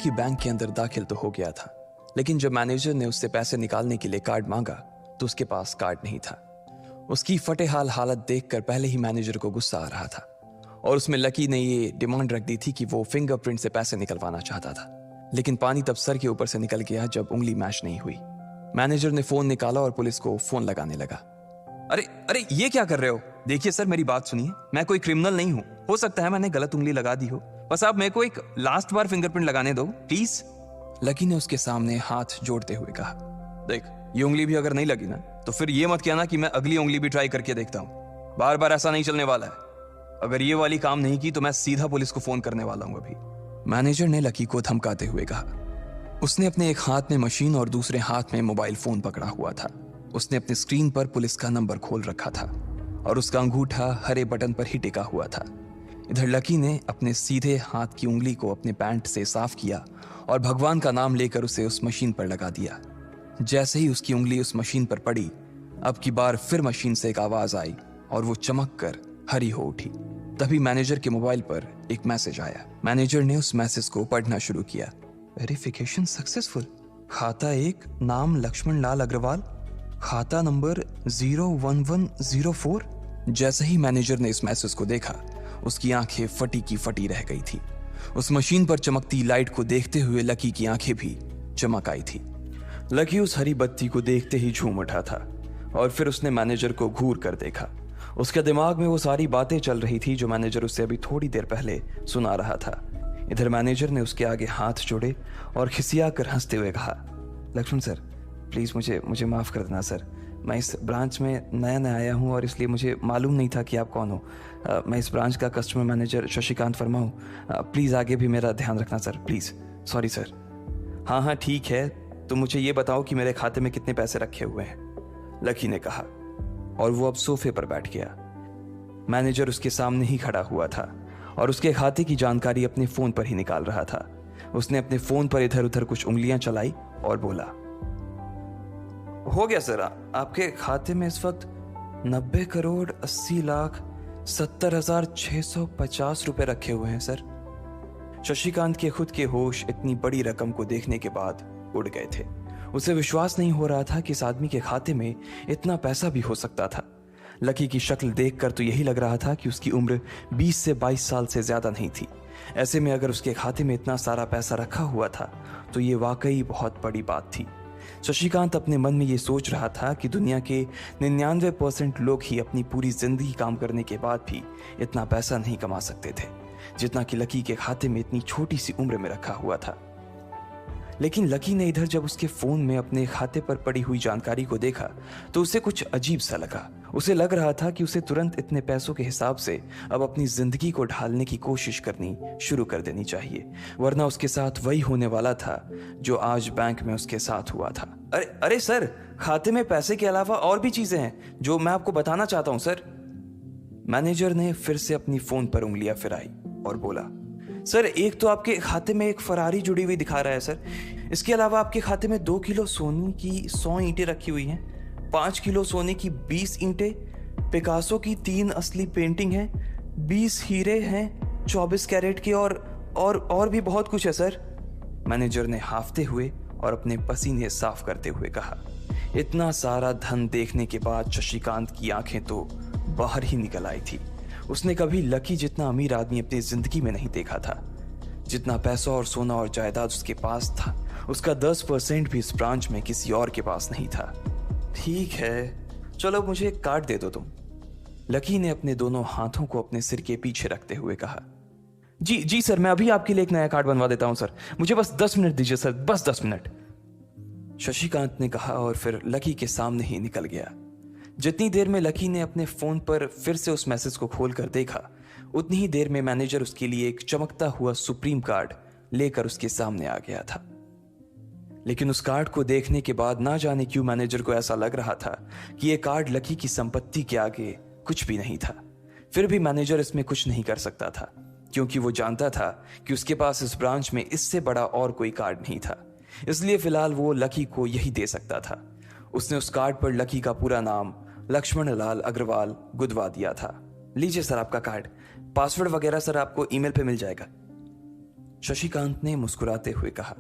Lucky bank के अंदर दाखिल तो हो गया था, लेकिन जब मैनेजर ने उससे पैसे निकालने के लिए कार्ड मांगा तो उसके पास कार्ड नहीं था। उसकी फटेहाल हालत देखकर पहले ही मैनेजर को गुस्सा आ रहा था और उसमें लकी ने ये डिमांड रख दी थी कि वो फिंगरप्रिंट से पैसे निकलवाना चाहता था। लेकिन पानी तब सर के ऊपर से निकल गया जब उंगली मैच नहीं हुई। मैनेजर ने फोन निकाला और पुलिस को फोन लगाने लगा। अरे अरे ये क्या कर रहे हो? देखिए सर, मेरी बात सुनिए, मैं कोई क्रिमिनल नहीं हूं। हो सकता है मैंने गलत उंगली लगा दी हो, बस आप मेरे को एक लास्ट बार फिंगरप्रिंट लगाने दो प्लीज। लकी ने उसके सामने हाथ जोड़ते हुए कहा, देख ये उंगली भी अगर नहीं लगी ना तो फिर ये मत कहना कि मैं अगली उंगली भी ट्राई करके देखता हूं। बार बार ऐसा नहीं चलने वाला है। अगर ये वाली काम नहीं की तो मैं सीधा पुलिस को फोन करने वाला हूं अभी। मैनेजर ने लकी को धमकाते हुए कहा। उसने अपने एक हाथ में मशीन और दूसरे हाथ में मोबाइल फोन पकड़ा हुआ था। उसने अपनी स्क्रीन पर पुलिस का नंबर खोल रखा था और उसका अंगूठा हरे बटन पर ही टिका हुआ था। इधर लकी ने अपने सीधे हाथ की उंगली को अपने पैंट से साफ किया और भगवान का नाम लेकर उसे उस मशीन पर लगा दिया। जैसे ही उसकी उंगली उस मशीन पर पड़ी, अब की बार फिर मशीन से एक आवाज आई और वो चमक कर हरी हो उठी। तभी मैनेजर के मोबाइल पर एक मैसेज आया। मैनेजर ने उस मैसेज को पढ़ना शुरू किया। Verification successful. खाता 1, नाम लक्ष्मण लाल अग्रवाल, खाता नंबर 01104। जैसे ही मैनेजर ने इस मैसेज को देखा, उसकी आंखें फटी की फटी रह गई थी। उस मशीन पर चमकती लाइट को देखते हुए लकी की आंखें भी चमक आई थी। लकी उस हरी बत्ती को देखते ही झूम उठा था और फिर उसने मैनेजर को घूर कर देखा। उसके दिमाग में वो सारी बातें चल रही थी जो मैनेजर उससे अभी थोड़ी देर पहले सुना रहा था। इधर मैनेजर ने उसके आगे हाथ जोड़े और खिसिया कर हंसते हुए कहा, लक्ष्मण सर प्लीज़ मुझे माफ़ कर देना सर। मैं इस ब्रांच में नया आया हूँ और इसलिए मुझे मालूम नहीं था कि आप कौन हो। मैं इस ब्रांच का कस्टमर मैनेजर शशिकांत वर्मा हूँ। प्लीज़ आगे भी मेरा ध्यान रखना सर, प्लीज़। Sorry sir. हाँ ठीक है, तो मुझे ये बताओ कि मेरे खाते में कितने पैसे रखे हुए हैं, लकी ने कहा और वो अब सोफे पर बैठ गया। मैनेजर उसके सामने ही खड़ा हुआ था और उसके खाते की जानकारी अपने फोन पर ही निकाल रहा था। उसने अपने फोन पर इधर उधर कुछ उंगलियां चलाई और बोला, हो गया सर, आपके खाते में इस वक्त 90,80,70,650 रुपए रखे हुए हैं सर। शशिकांत के खुद के होश इतनी बड़ी रकम को देखने के बाद उड़ गए थे। उसे विश्वास नहीं हो रहा था कि इस आदमी के खाते में इतना पैसा भी हो सकता था। लकी की शक्ल देखकर तो यही लग रहा था कि उसकी उम्र 20 से 22 साल से ज्यादा नहीं थी। ऐसे में अगर उसके खाते में इतना सारा पैसा रखा हुआ था तो ये वाकई बहुत बड़ी बात थी। शशिकांत अपने मन में ये सोच रहा था कि दुनिया के 99% लोग ही अपनी पूरी जिंदगी काम करने के बाद भी इतना पैसा नहीं कमा सकते थे जितना कि लकी के खाते में इतनी छोटी सी उम्र में रखा हुआ था। लेकिन लकी ने इधर जब उसके फोन में अपने खाते पर पड़ी हुई जानकारी को देखा तो उसे कुछ अजीब सा लगा। उसे लग रहा था कि उसे तुरंत इतने पैसों के हिसाब से अब अपनी जिंदगी को ढालने की कोशिश करनी शुरू कर देनी चाहिए, वरना उसके साथ वही होने वाला था जो आज बैंक में उसके साथ हुआ था। अरे सर, खाते में पैसे के अलावा और भी चीजें हैं जो मैं आपको बताना चाहता हूं सर। मैनेजर ने फिर से अपनी फोन पर उंगलियां फिराई और बोला, सर एक तो आपके खाते में एक फरारी जुड़ी हुई दिखा रहा है सर। इसके अलावा आपके खाते में 2 किलो सोने की 100 ईंटें रखी हुई हैं, 5 किलो सोने की 20 ईंटें, पिकासो की 3 असली पेंटिंग हैं, 20 हीरे हैं 24 कैरेट के और भी बहुत कुछ है सर। मैनेजर ने हाफते हुए और अपने पसीने साफ करते हुए कहा। इतना सारा धन देखने के बाद शशिकांत की आंखें तो बाहर ही निकल आई थी। उसने कभी लकी जितना अमीर आदमी अपनी जिंदगी में नहीं देखा था। जितना पैसा और सोना और जायदाद उसके पास था, उसका 10% भी इस ब्रांच में किसी और के पास नहीं था। ठीक है, चलो मुझे एक कार्ड दे दो तुम, लकी ने अपने दोनों हाथों को अपने सिर के पीछे रखते हुए कहा। जी सर, मैं अभी आपके लिए एक नया कार्ड बनवा देता हूं सर, मुझे बस 10 मिनट दीजिए सर, बस 10 मिनट, शशिकांत ने कहा और फिर लकी के सामने ही निकल गया। जितनी देर में लकी ने अपने फोन पर फिर से उस मैसेज को खोलकर देखा, उतनी ही देर में मैनेजर उसके लिए एक चमकता हुआ सुप्रीम कार्ड लेकर उसके सामने आ गया था। लेकिन उस कार्ड को देखने के बाद ना जाने क्यों मैनेजर को ऐसा लग रहा था कि यह कार्ड लकी की संपत्ति के आगे कुछ भी नहीं था। फिर भी मैनेजर इसमें कुछ नहीं कर सकता था क्योंकि वो जानता था कि उसके पास इस ब्रांच में इससे बड़ा और कोई कार्ड नहीं था। इसलिए फिलहाल वो लकी को यही दे सकता था। उसने उस कार्ड पर लकी का पूरा नाम लक्ष्मण लाल अग्रवाल गुदवा दिया था। लीजिए सर आपका कार्ड, पासवर्ड वगैरह सर आपको ईमेल पे मिल जाएगा। शशिकांत ने मुस्कुराते हुए कहा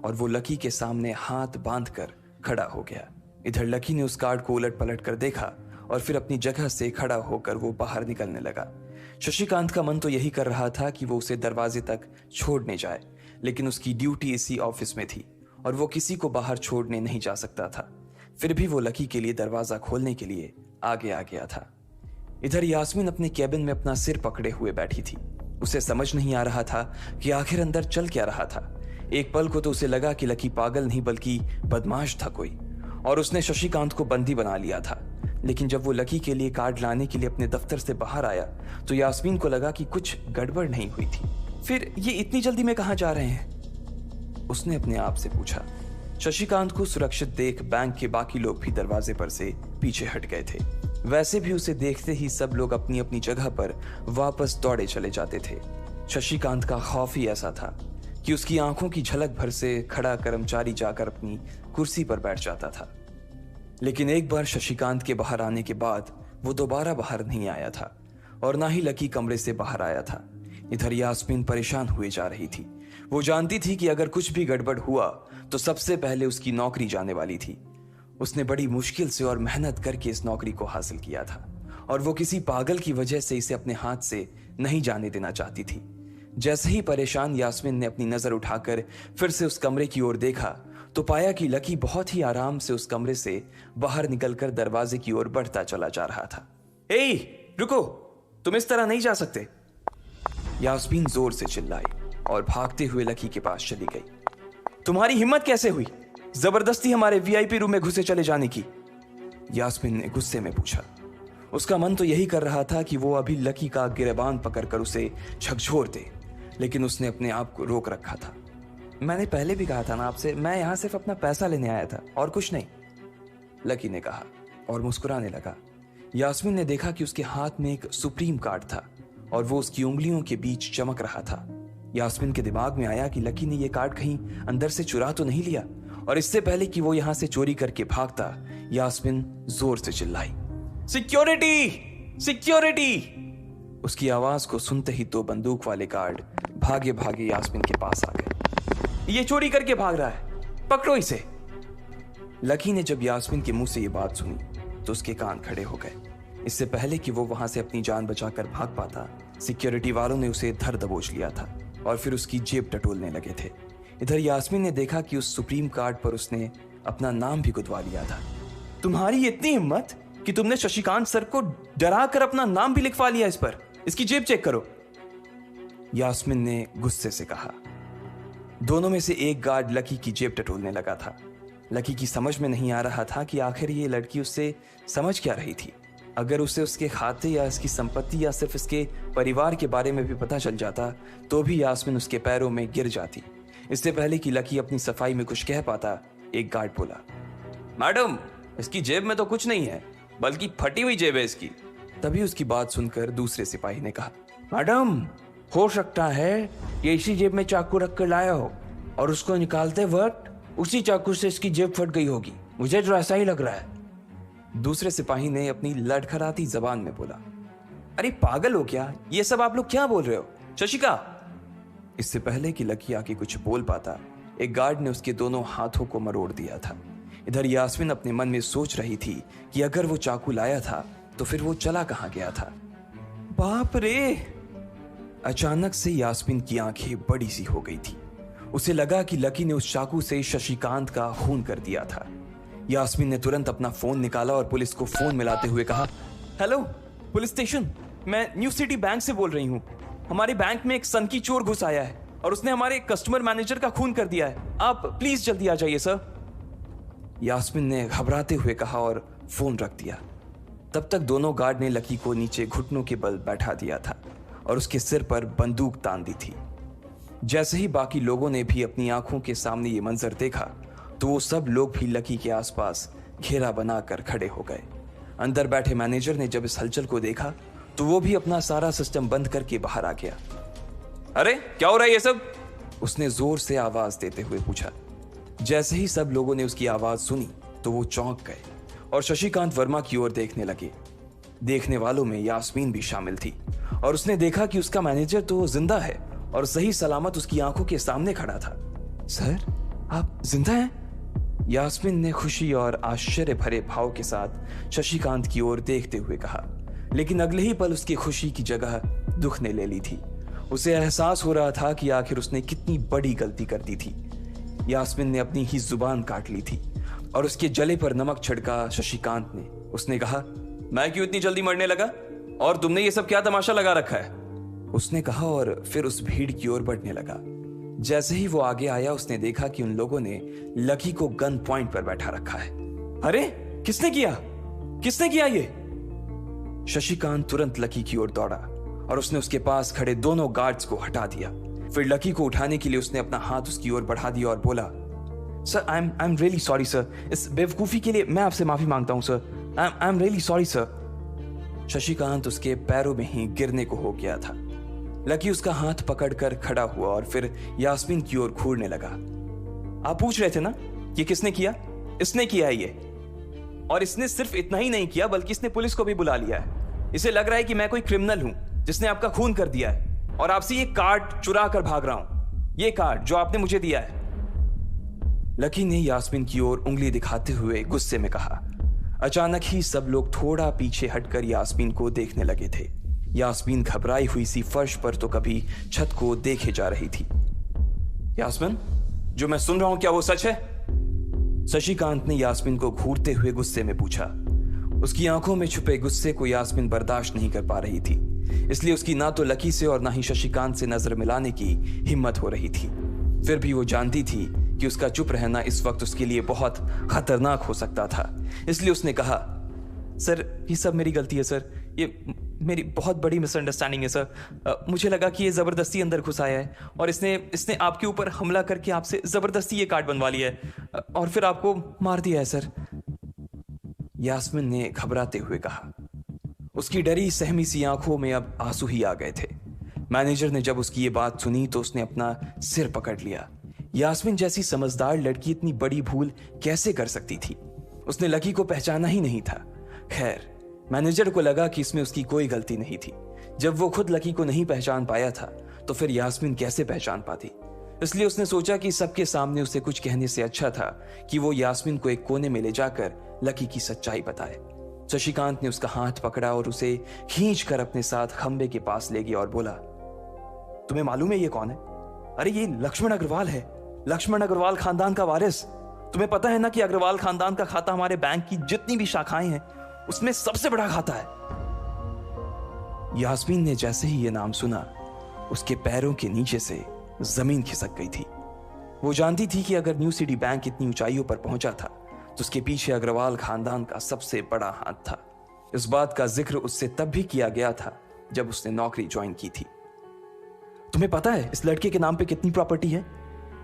और वो लकी के सामने हाथ बांधकर खड़ा हो गया। इधर लकी ने उस कार्ड को उलट पलट कर देखा और फिर अपनी जगह से खड़ा होकर वो बाहर निकलने लगा। शशिकांत का मन तो यही कर रहा था कि वो उसे दरवाजे तक छोड़ने जाए, लेकिन उसकी ड्यूटी इसी ऑफिस में थी और वो किसी को बाहर छोड़ने नहीं जा सकता था। फिर भी वो लकी के लिए दरवाजा खोलने के लिए आगे आ गया था। इधर यास्मीन अपने कैबिन में अपना सिर पकड़े हुए बैठी थी। उसे समझ नहीं आ रहा था कि आखिर अंदर चल क्या रहा था। एक पल को तो उसे लगा कि लकी पागल नहीं बल्कि बदमाश था कोई, और उसने शशिकांत को बंदी बना लिया था। लेकिन जब वो लकी के लिए कार्ड लाने के लिए अपने दफ्तर से बाहर आया तो यास्मीन को लगा कि कुछ गड़बड़ नहीं हुई थी। फिर ये इतनी जल्दी में कहाँ जा रहे हैं? उसने अपने आप से पूछा। शशिकांत को सुरक्षित देख बैंक के बाकी लोग भी दरवाजे पर से पीछे हट गए थे। वैसे भी उसे देखते ही सब लोग अपनी अपनी जगह पर वापस दौड़े चले जाते थे। शशिकांत का खौफ ही ऐसा था कि उसकी आंखों की झलक भर से खड़ा कर्मचारी जाकर अपनी कुर्सी पर बैठ जाता था। लेकिन एक बार शशिकांत के बाहर आने के बाद वो दोबारा बाहर नहीं आया था और ना ही लकी कमरे से बाहर आया था। इधर यास्मीन परेशान हुए जा रही थी। वो जानती थी कि अगर कुछ भी गड़बड़ हुआ तो सबसे पहले उसकी नौकरी जाने वाली थी। उसने बड़ी मुश्किल से और मेहनत करके इस नौकरी को हासिल किया था और वो किसी पागल की वजह से इसे अपने हाथ से नहीं जाने देना चाहती थी। जैसे ही परेशान यास्मीन ने अपनी नजर उठाकर फिर से उस कमरे की ओर देखा तो पाया कि लकी बहुत ही आराम से उस कमरे से बाहर निकलकर दरवाजे की ओर बढ़ता चला जा रहा था। ए, रुको, तुम इस तरह नहीं जा सकते। यास्मीन जोर से चिल्लाई और भागते हुए लकी के पास चली गई। तुम्हारी हिम्मत कैसे हुई जबरदस्ती हमारे वीआईपी रूम में घुसे चले जाने की? यास्मीन ने गुस्से में पूछा। उसका मन तो यही कर रहा था कि वो अभी लकी का गिरेबान पकड़कर उसे झकझोर दे, लेकिन उसने अपने आप को रोक रखा था। मैंने पहले भी कहा था ना आपसे, मैं यहां सिर्फ अपना पैसा लेने आया था और कुछ नहीं, लकी ने कहा और मुस्कुराने लगा। यास्मीन ने देखा कि उसके हाथ में एक सुप्रीम कार्ड था और वो उसकी उंगलियों के बीच चमक रहा था। यास्मीन के दिमाग में आया कि लकी ने यह कार्ड कहीं अंदर से चुरा तो नहीं लिया, और इससे पहले कि वो यहां से चोरी करके भागता यास्मीन जोर से चिल्लाई, सिक्योरिटी, सिक्योरिटी। उसकी आवाज को सुनते ही दो बंदूक वाले गार्ड भागे भागे यास्मीन के पास आ गए। ये चोरी करके भाग रहा है, पकड़ो इसे। लकी ने जब यास्मीन के मुंह से ये बात सुनी तो उसके कान खड़े हो गए। इससे पहले कि वो वहां से अपनी जान बचाकर भाग पाता, सिक्योरिटी वालों ने उसे धर दबोच लिया था और फिर उसकी जेब टटोलने लगे थे। इधर यास्मीन ने देखा कि उस सुप्रीम कार्ड पर उसने अपना नाम भी गुदवा लिया था। तुम्हारी इतनी हिम्मत कि तुमने शशिकांत सर को डरा कर अपना नाम भी लिखवा लिया इस पर। इसकी जेब चेक करो, यास्मीन ने गुस्से से कहा। दोनों में से एक गार्ड लकी की जेब टटोलने लगा था। लकी की समझ में नहीं आ रहा था कि आखिर ये लड़की उससे समझ क्या रही थी। अगर उसे उसके खाते या इसकी संपत्ति या सिर्फ इसके परिवार के बारे में भी पता चल जाता तो भी यास्मीन उसके पैरों में गिर जाती। इससे पहले कि लकी अपनी सफाई में कुछ कह पाता, एक गार्ड बोला, मैडम, इसकी जेब में तो कुछ नहीं है, बल्कि फटी हुई जेब है इसकी। तभी उसकी बात सुनकर दूसरे सिपाही ने कहा, मैडम, हो सकता है ये इसी जेब में चाकू रख कर लाया हो और उसको निकालते वक्त उसी चाकू से इसकी जेब फट गई होगी, मुझे तो ऐसा ही लग रहा है। दूसरे सिपाही ने अपनी लड़खड़ाती जबान में बोला, अरे पागल हो क्या, ये सब आप लोग क्या बोल रहे हो? शशिका। इससे पहले कि लकी आके कुछ बोल पाता, एक गार्ड ने उसके दोनों हाथों को मरोड़ दिया था। इधर यास्मीन अपने मन में सोच रही थी कि अगर वो चाकू लाया था तो फिर वो चला कहां गया था। बाप रे! अचानक से यास्मीन की आंखें बड़ी सी हो गई थी। उसे लगा कि लकी ने उस चाकू से शशिकांत का खून कर दिया था। यास्मीन ने तुरंत अपना फोन निकाला और पुलिस को फोन मिलाते हुए कहा, हेलो पुलिस स्टेशन, मैं न्यू सिटी बैंक से बोल रही हूँ। हमारे बैंक में एक सनकी चोर घुस आया है और उसने हमारे कस्टमर मैनेजर का खून कर दिया है। आप प्लीज जल्दी आ जाइए सर। यास्मीन ने घबराते हुए कहा और फोन रख दिया। तब तक दोनों गार्ड ने लकी को नीचे घुटनों के बल बैठा दिया था और उसके सिर पर बंदूक तान दी थी। जैसे ही बाकी लोगों ने भी अपनी आंखों के सामने ये मंजर देखा तो वो सब लोग भी लकी के आसपास घेरा बनाकर खड़े हो गए। अंदर बैठे मैनेजर ने जब इस हलचल को देखा तो वो भी अपना सारा सिस्टम बंद करके बाहर आ गया। अरे क्या हो रहा है ये सब? उसने जोर से आवाज देते हुए पूछा। जैसे ही सब लोगों ने उसकी आवाज सुनी तो वो चौंक गए और शशिकांत वर्मा की ओर देखने लगे। देखने वालों में यास्मीन भी शामिल थी और उसने देखा कि उसका मैनेजर तो जिंदा है और सही सलामत उसकी आंखों के सामने खड़ा था। सर, आप जिंदा हैं? यास्मीन ने खुशी और आश्चर्य भरे भाव के साथ शशिकांत की ओर देखते हुए कहा, लेकिन अगले ही पल उसकी खुशी की जगह दुख ने ले ली थी। उसे एहसास हो रहा था कि आखिर उसने कितनी बड़ी गलती कर दी थी। यास्मीन ने अपनी ही जुबान काट ली थी और उसके जले पर नमक छिड़का शशिकांत ने। उसने कहा, मैं क्यों इतनी जल्दी मरने लगा? और तुमने ये सब क्या तमाशा लगा रखा है? उसने कहा और फिर उस भीड़ की ओर बढ़ने लगा। जैसे ही वो आगे आया उसने देखा कि उन लोगों ने लकी को गन पॉइंट पर बैठा रखा है। अरे, किसने किया ये? शशिकांत तुरंत लकी की ओर दौड़ा और उसने उसके पास खड़े दोनों गार्ड्स को हटा दिया। फिर लकी को उठाने के लिए उसने अपना हाथ उसकी ओर बढ़ा दिया और बोला, sir, I am really sorry sir. इस बेवकूफी के लिए मैं आपसे माफी मांगता हूं sir. I am really sorry sir. Shashikant उसके पैरों में ही गिरने को हो गया था। लकी उसका हाथ पकड़कर खड़ा हुआ और फिर यास्मीन की ओर घूरने लगा। आप पूछ रहे थे ना कि किसने किया? इसने किया है ये। और इसने सिर्फ इतना ही नहीं किया बल्कि इसने पुलिस को भी बुला लिया है। इसे लग रहा है कि मैं कोई क्रिमिनल हूं जिसने आपका खून कर दिया है और आपसे ये कार्ड चुरा कर भाग रहा हूं। ये कार्ड जो आपने मुझे दिया है। लकी ने यास्मीन की ओर उंगली दिखाते हुए गुस्से में कहा। अचानक ही सब लोग थोड़ा पीछे हटकर यास्मीन को देखने लगे थे। यास्मीन घबराई हुई सी फर्श पर तो कभी छत को देखे जा रही थी। यास्मीन, जो मैं सुन रहा हूं क्या वो सच है? शशिकांत ने यास्मीन को घूरते हुए गुस्से में पूछा। उसकी आंखों में छुपे गुस्से को यास्मीन बर्दाश्त नहीं कर पा रही थी, इसलिए उसकी ना तो लकी से और ना ही शशिकांत से नजर मिलाने की हिम्मत हो रही थी। फिर भी वो जानती थी कि उसका चुप रहना इस वक्त उसके लिए बहुत खतरनाक हो सकता था, इसलिए उसने कहा, सर, ये सब मेरी गलती है सर। ये मेरी बहुत बड़ी मिसअंडरस्टैंडिंग है सर। मुझे लगा कि ये जबरदस्ती अंदर घुस आया है और इसने आपके ऊपर हमला करके आपसे जबरदस्ती ये कार्ड बनवा लिया है और फिर आपको मार दिया है सर। यास्मीन ने घबराते हुए कहा। उसकी डरी सहमी सी आंखों में अब आंसू ही आ गए थे। मैनेजर ने जब उसकी ये बात सुनी तो उसने अपना सिर पकड़ लिया। यास्मीन जैसी समझदार लड़की इतनी बड़ी भूल कैसे कर सकती थी? उसने लकी को पहचाना ही नहीं था। खैर, मैनेजर को लगा कि इसमें उसकी कोई गलती नहीं थी। जब वो खुद लकी को नहीं पहचान पाया था तो फिर यास्मीन कैसे पहचान पाती? इसलिए उसने सोचा कि सबके सामने उसे कुछ कहने से अच्छा था कि वो यास्मीन को एक कोने में ले जाकर लकी की सच्चाई बताए। शशिकांत ने उसका हाथ पकड़ा और उसे खींच कर अपने साथ खंबे के पास ले गया और बोला, तुम्हें मालूम है ये कौन है? अरे, ये लक्ष्मण अग्रवाल है, लक्ष्मण अग्रवाल खानदान का वारिस। तुम्हें पता है ना कि अग्रवाल खानदान का खाता हमारे बैंक की जितनी भी शाखाएं हैं उसमें सबसे बड़ा खाता है। यास्मीन ने जैसे ही ये नाम सुना उसके पैरों के नीचे से जमीन खिसक गई थी। वो जानती थी कि अगर न्यू सिटी बैंक इतनी ऊंचाइयों पर पहुंचा था तो उसके पीछे अग्रवाल खानदान का सबसे बड़ा हाथ था। इस बात का जिक्र उससे तब भी किया गया था जब उसने नौकरी ज्वाइन की थी। तुम्हें पता है इस लड़के के नाम पे कितनी प्रॉपर्टी है?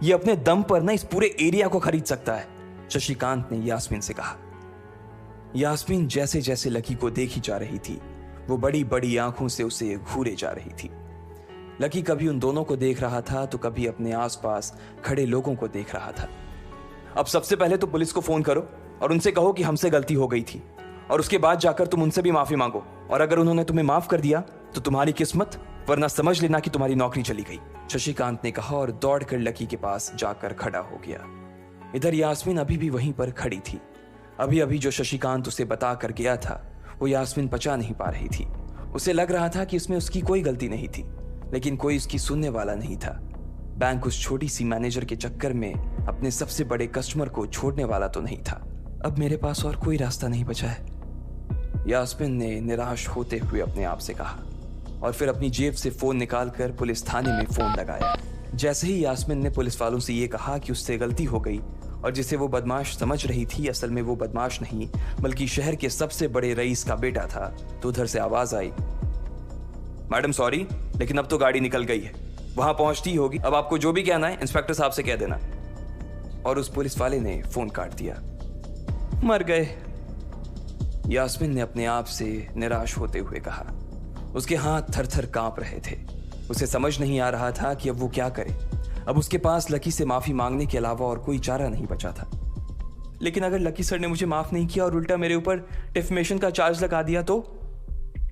ये अपने दम पर ना इस पूरे एरिया को खरीद सकता है, शशिकांत ने यास्मीन से कहा। यास्मीन जैसे जैसे लकी को देखी जा रही थी वो बड़ी बड़ी आंखों से उसे घूरे जा रही थी। लकी कभी उन दोनों को देख रहा था तो कभी अपने आसपास खड़े लोगों को देख रहा था। अब सबसे पहले तो पुलिस को फोन करो और उनसे कहो कि हमसे गलती हो गई थी, और उसके बाद जाकर तुम उनसे भी माफी मांगो, और अगर उन्होंने तुम्हें माफ कर दिया तो तुम्हारी किस्मत, वरना समझ लेना कि तुम्हारी नौकरी चली गई, शशिकांत ने कहा और दौड़कर लकी के पास जाकर खड़ा हो गया। इधर यास्मीन अभी भी वहीं पर खड़ी थी। अभी अभी जो शशिकांत उसे बता कर गया था वो यास्मीन पचा नहीं पा रही थी। उसे लग रहा था कि इसमें उसकी कोई गलती नहीं थी, लेकिन कोई उसकी सुनने वाला नहीं था। बैंक उस छोटी सी मैनेजर के चक्कर में अपने सबसे बड़े कस्टमर को छोड़ने वाला तो नहीं था। अब मेरे पास और कोई रास्ता नहीं बचा है, यास्मीन ने निराश होते हुए अपने आप से कहा, और फिर अपनी जेब से फोन निकालकर पुलिस थाने में फोन लगाया। जैसे ही यास्मीन ने पुलिस वालों से ये कहा कि उससे गलती हो गई और जिसे वो बदमाश समझ रही थी असल में वो बदमाश नहीं बल्कि शहर के सबसे बड़े रईस का बेटा था, तो उधर से आवाज आई, मैडम सॉरी, लेकिन अब तो गाड़ी निकल गई है, वहां पहुंचती होगी, अब आपको जो भी कहना है इंस्पेक्टर साहब से कह देना। और उस पुलिस वाले ने फोन काट दिया। मर गए, यास्मीन ने अपने आप से निराश होते हुए कहा। उसके हाथ थर थर कांप रहे थे। उसे समझ नहीं आ रहा था कि अब वो क्या करे। अब उसके पास लकी से माफी मांगने के अलावा और कोई चारा नहीं बचा था। लेकिन अगर लकी सर ने मुझे माफ नहीं किया और उल्टा मेरे ऊपर डिफेमेशन का चार्ज लगा दिया तो,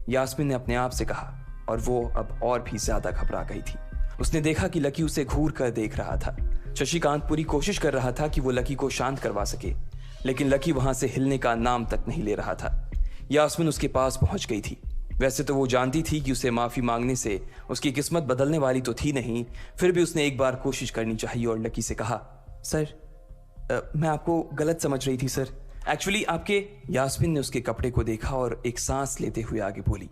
यास्मीन ने अपने आप से कहा, और वो अब और भी ज्यादा घबरा गई थी। उसने देखा कि लकी उसे घूर कर देख रहा था। शशिकांत पूरी कोशिश कर रहा था कि वो लकी को शांत करवा सके, लेकिन लकी वहां से हिलने का नाम तक नहीं ले रहा था। यास्मिन उसके पास पहुंच गई थी। वैसे तो वो जानती थी कि उसे माफी मांगने से उसकी किस्मत बदलने वाली तो थी नहीं, फिर भी उसने एक बार कोशिश करनी चाहिए और लकी से कहा, सर मैं आपको गलत समझ रही थी सर। एक्चुअली आपके। यास्मिन ने उसके कपड़े को देखा और एक सांस लेते हुए आगे बोली,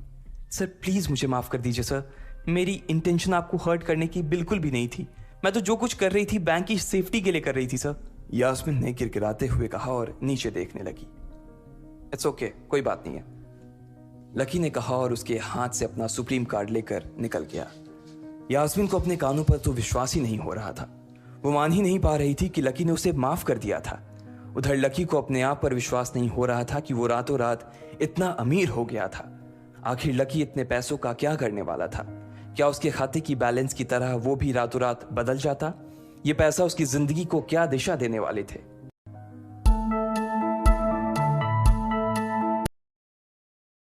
सर प्लीज मुझे माफ कर दीजिए सर। मेरी इंटेंशन आपको हर्ट करने की बिल्कुल भी नहीं थी। मैं तो जो कुछ कर रही थी बैंक की सेफ्टी के लिए कर रही थी सर। यास्मिन ने गिड़गिड़ाते हुए कहा और नीचे देखने लगी। इट्स ओके, कोई बात नहीं है, लकी ने कहा और उसके हाथ से अपना सुप्रीम कार्ड लेकर निकल गया। यास्मिन को अपने कानों पर तो विश्वास ही नहीं हो रहा था। वो मान ही नहीं पा रही थी कि लकी ने उसे माफ कर दिया था। उधर लकी को अपने आप पर विश्वास नहीं हो रहा था कि वो रातों रात इतना अमीर हो गया था। आखिर लकी इतने पैसों का क्या करने वाला था? क्या उसके खाते की बैलेंस की तरह वो भी रातों रात बदल जाता? ये पैसा उसकी जिंदगी को क्या दिशा देने वाले थे?